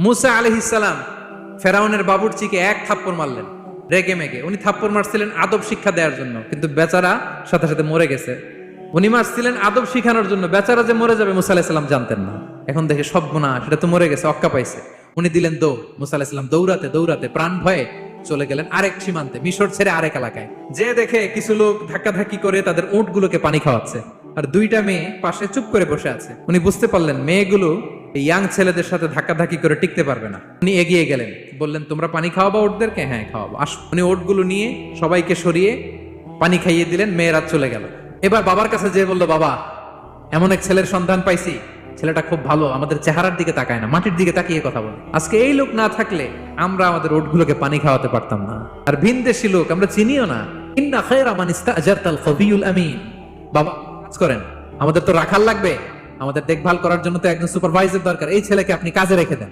মুসা আলাইহিস সালাম ফেরাউনের বাবুর্চিকে এক থাপ্পড় মারলেন রেগে মেগে। উনি থাপ্পড় মারছিলেন আদব শিক্ষা দেওয়ার জন্য, কিন্তু বেচারা সাথে সাথে মরে গেছে। উনি মারছিলেন আদব শিখানোর জন্য, বেচারা যে মরে যাবে মুসা আলাইহিস সালাম জানতেন না। এখন দেখে সব গুনাহ, সেটা তো মরে গেছে, অক্কা পাইছে। উনি দিলেন দৌড়। মুসা আলাইহিস সালাম দৌড়াতে দৌড়াতে প্রাণ ভয়ে চলে গেলেন আরেক সীমান্তে, মিশর ছেড়ে আরেক এলাকায়। যে দেখে কিছু লোক ধাক্কাধাক্কি করে তাদের উটগুলোকে পানি খাওয়াচ্ছে, আর দুইটা মেয়ে পাশে চুপ করে বসে আছে। উনি বুঝতে পারলেন মেয়েগুলো এই ইয়াং ছেলেদের সাথে ধাক্কাধাক্কি করে টিকতে পারবে না। উনি এগিয়ে গেলেন, বললেন তোমরা পানি খাওয়াবা ওটদেরকে? হ্যাঁ খাওয়াবো, আসো। উনি ওটগুলো নিয়ে সবাইকে সরিয়ে পানি খাইয়ে দিলেন, মেয়েরা চলে গেল। এবার বাবার কাছে যেয়ে বললো, বাবা এমন এক ছেলের সন্ধান পাইছি, ছেলেটা খুব ভালো, আমাদের চেহারার দিকে তাকায় না, মাটির দিকে তাকিয়ে কথা বলে। আজকে এই লোক না থাকলে আমরা আমাদের ওটগুলোকে পানি খাওয়াতে পারতাম না। আর ভিনদেশী লোক আমরা চিনিও না। ইন্না খায়রা মান ইস্তাজারতাল কবিয়ুল আমিন। বাবা কাজ করেন, আমাদের তো রাখাল লাগবে, আমাদের দেখভাল করার জন্য তো একজন সুপারভাইজার দরকার, এই ছেলেকে আপনি কাজে রেখে দেন।